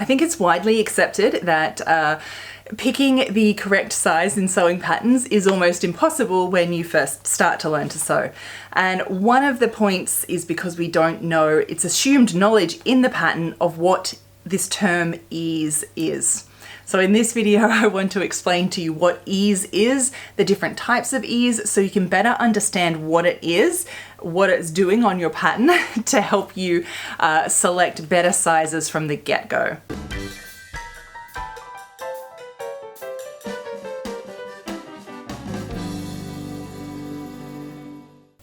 I think it's widely accepted that picking the correct size in sewing patterns is almost impossible when you first start to learn to sew. And one of the points is because we don't know, it's assumed knowledge in the pattern of what this term ease is. So in this video, I want to explain to you what ease is, the different types of ease, so you can better understand what it is, what it's doing on your pattern to help you select better sizes from the get-go.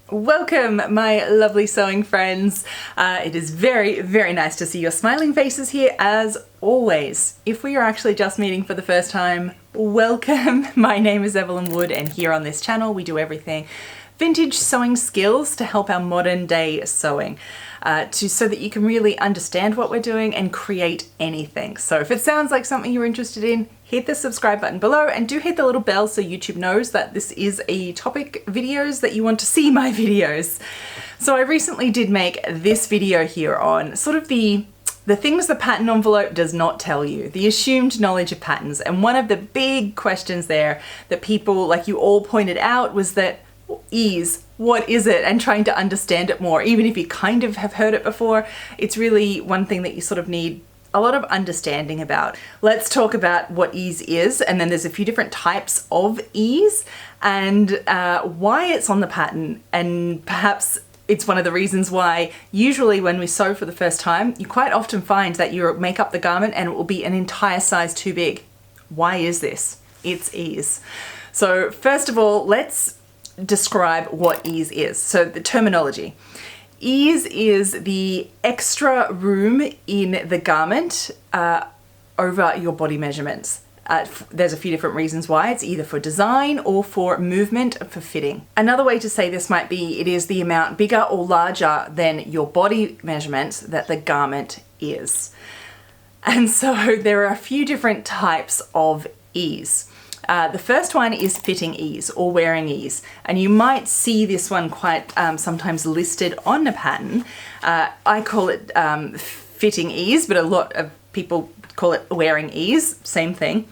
Welcome, my lovely sewing friends. It is very, very nice to see your smiling faces here as always. If we are actually just meeting for the first time, welcome. My name is Evelyn Wood, and here on this channel we do everything vintage sewing skills to help our modern day sewing, so that you can really understand what we're doing and create anything. So if it sounds like something you're interested in, hit the subscribe button below and do hit the little bell so YouTube knows that this is a topic videos that you want to see my videos. So I recently did make this video here on sort of the things the pattern envelope does not tell you, the assumed knowledge of patterns. And one of the big questions there that people, like you all pointed out, was that ease, what is it? And trying to understand it more. Even if you kind of have heard it before, it's really one thing that you sort of need a lot of understanding about. Let's talk about what ease is, and then there's a few different types of ease and why it's on the pattern, and perhaps it's one of the reasons why usually when we sew for the first time, you quite often find that you make up the garment and it will be an entire size too big. Why is this? It's ease. So first of all, let's describe what ease is. So the terminology. Ease is the extra room in the garment over your body measurements. There's a few different reasons why. It's either for design or for movement, for fitting. Another way to say this might be it is the amount bigger or larger than your body measurements that the garment is. And so there are a few different types of ease. The first one is fitting ease or wearing ease, and you might see this one quite sometimes listed on the pattern. I call it fitting ease, but a lot of people call it wearing ease, same thing.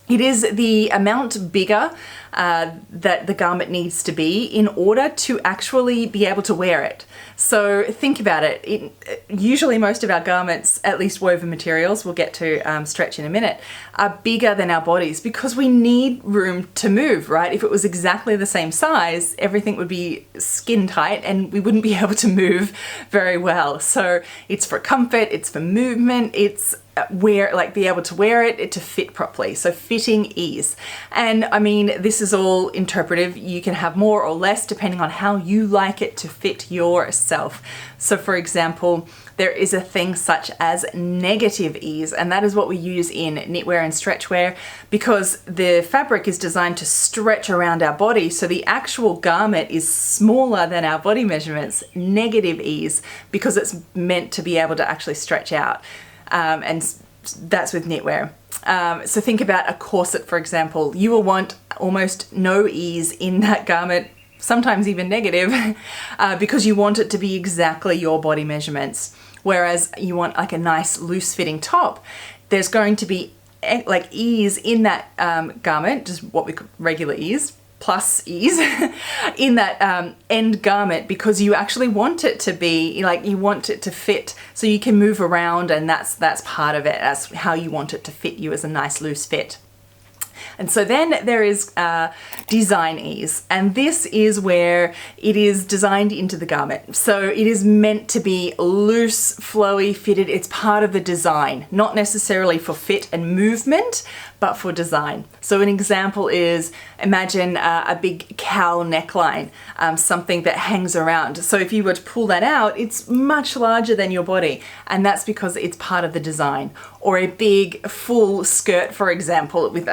It is the amount bigger that the garment needs to be in order to actually be able to wear it. So think about it. Usually most of our garments, at least woven materials, we'll get to stretch in a minute, are bigger than our bodies because we need room to move, right? If it was exactly the same size, everything would be skin tight and we wouldn't be able to move very well. So it's for comfort, it's for movement, it's be able to wear it to fit properly. So fitting ease. And I mean, this is all interpretive. You can have more or less depending on how you like it to fit yourself. So for example, there is a thing such as negative ease, and that is what we use in knitwear and stretchwear because the fabric is designed to stretch around our body. So the actual garment is smaller than our body measurements, negative ease, because it's meant to be able to actually stretch out. And that's with knitwear. So think about a corset, for example. You will want almost no ease in that garment, sometimes even negative, because you want it to be exactly your body measurements. Whereas you want like a nice loose fitting top, there's going to be like ease in that garment, just what we call regular ease, plus ease in that end garment, because you actually want it to be like, you want it to fit so you can move around, and that's part of it. That's how you want it to fit you, as a nice loose fit. And so then there is design ease, and this is where it is designed into the garment. So it is meant to be loose, flowy, fitted. It's part of the design, not necessarily for fit and movement, but for design. So an example is, imagine a big cowl neckline, something that hangs around. So if you were to pull that out, it's much larger than your body, and that's because it's part of the design. Or a big full skirt, for example, with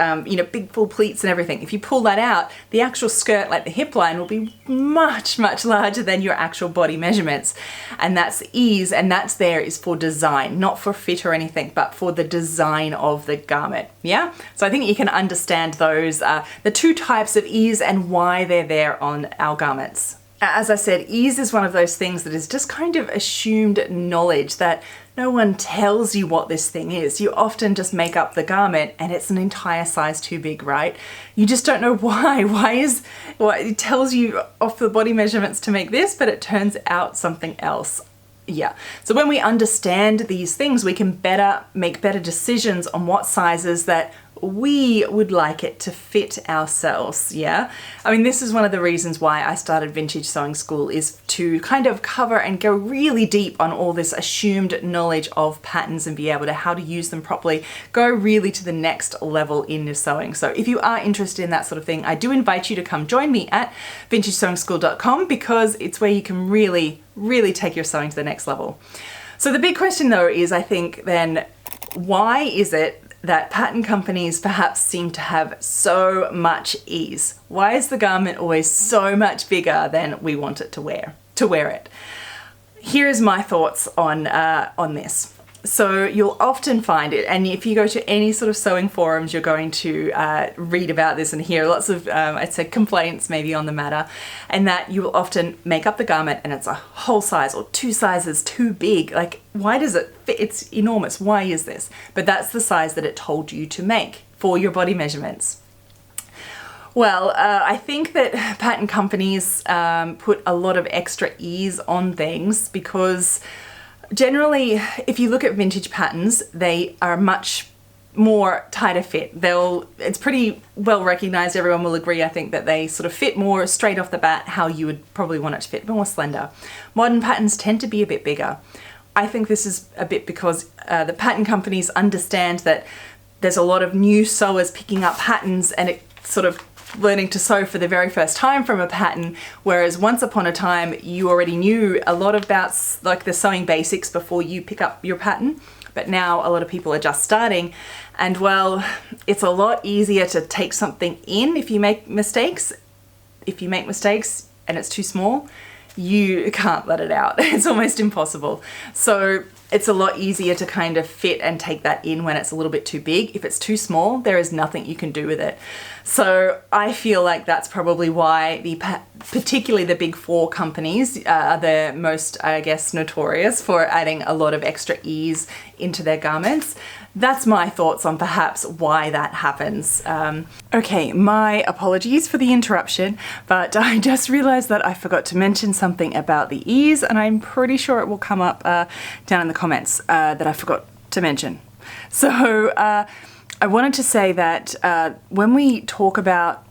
big full pleats and everything. If you pull that out, the actual skirt, like the hip line, will be much, much larger than your actual body measurements. And that's ease, and that's there is for design, not for fit or anything, but for the design of the garment. Yeah? So I think you can understand those, the two types of ease and why they're there on our garments. As I said, ease is one of those things that is just kind of assumed knowledge that no one tells you what this thing is. You often just make up the garment and it's an entire size too big, right? You just don't know why. It tells you off the body measurements to make this, but it turns out something else. Yeah. So when we understand these things, we can make better decisions on what sizes that we would like it to fit ourselves. Yeah. I mean, this is one of the reasons why I started Vintage Sewing School, is to kind of cover and go really deep on all this assumed knowledge of patterns and be able to how to use them properly, go really to the next level in your sewing. So if you are interested in that sort of thing, I do invite you to come join me at vintagesewingschool.com, because it's where you can really take your sewing to the next level. So the big question though is, I think then, why is it that pattern companies perhaps seem to have so much ease? Why is the garment always so much bigger than we want it to wear it? Here's my thoughts on this. So you'll often find it, and if you go to any sort of sewing forums, you're going to read about this and hear lots of, I'd say, complaints maybe on the matter, and that you will often make up the garment and it's a whole size or 2 sizes too big. Like, why does it fit? It's enormous. Why is this? But that's the size that it told you to make for your body measurements. Well, I think that pattern companies put a lot of extra ease on things, because generally, if you look at vintage patterns, they are much more tighter fit. It's pretty well recognized, everyone will agree, I think, that they sort of fit more straight off the bat how you would probably want it to fit, more slender. Modern patterns tend to be a bit bigger. I think this is a bit because the pattern companies understand that there's a lot of new sewers picking up patterns and it sort of learning to sew for the very first time from a pattern, whereas once upon a time you already knew a lot about like the sewing basics before you pick up your pattern, but now a lot of people are just starting, and well, it's a lot easier to take something in if you make mistakes. If you make mistakes and it's too small, you can't let it out. It's almost impossible. So it's a lot easier to kind of fit and take that in when it's a little bit too big. If it's too small, there is nothing you can do with it. So I feel like that's probably why particularly the big 4 companies are the most, I guess, notorious for adding a lot of extra ease into their garments. That's my thoughts on perhaps why that happens. Okay, my apologies for the interruption, but I just realized that I forgot to mention something about the ease, and I'm pretty sure it will come up down in the comments that I forgot to mention. So I wanted to say that when we talk about,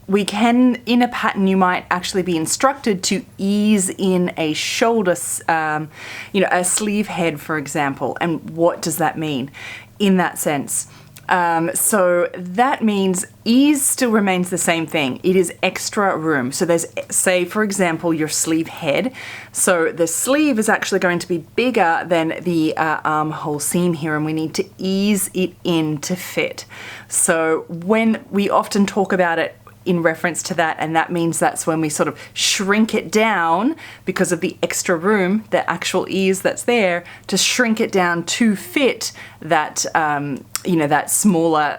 we can, in a pattern, you might actually be instructed to ease in a shoulder, a sleeve head, for example. And what does that mean in that sense? So that means ease still remains the same thing. It is extra room. So there's, say, for example, your sleeve head. So the sleeve is actually going to be bigger than the armhole seam here, and we need to ease it in to fit. So when we often talk about it in reference to that, and that means that's when we sort of shrink it down because of the extra room, the actual ease that's there, to shrink it down to fit that that smaller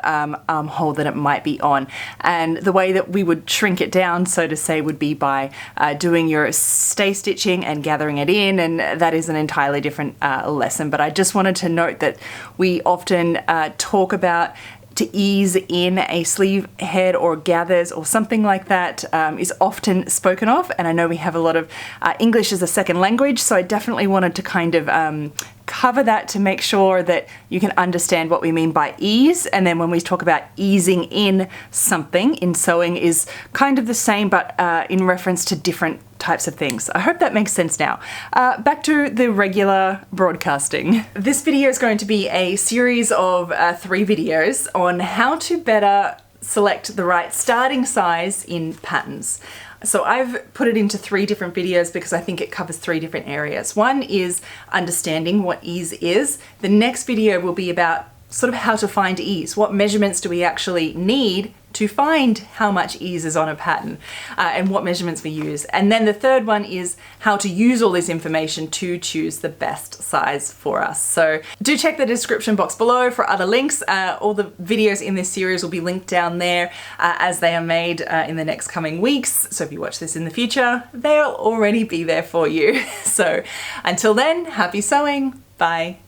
armhole that it might be on. And the way that we would shrink it down, so to say, would be by doing your stay stitching and gathering it in, and that is an entirely different lesson. But I just wanted to note that we often talk about to ease in a sleeve head or gathers or something like that is often spoken of, and I know we have a lot of English as a second language, so I definitely wanted to kind of cover that to make sure that you can understand what we mean by ease. And then when we talk about easing in something in sewing is kind of the same, but in reference to different types of things. I hope that makes sense now. Back to the regular broadcasting. This video is going to be a series of 3 videos on how to better select the right starting size in patterns. So I've put it into 3 different videos because I think it covers 3 different areas. One is understanding what ease is. The next video will be about sort of how to find ease. What measurements do we actually need to find how much ease is on a pattern, and what measurements we use. And then the third one is how to use all this information to choose the best size for us. So do check the description box below for other links. All the videos in this series will be linked down there as they are made in the next coming weeks. So if you watch this in the future, they'll already be there for you. So until then, happy sewing. Bye.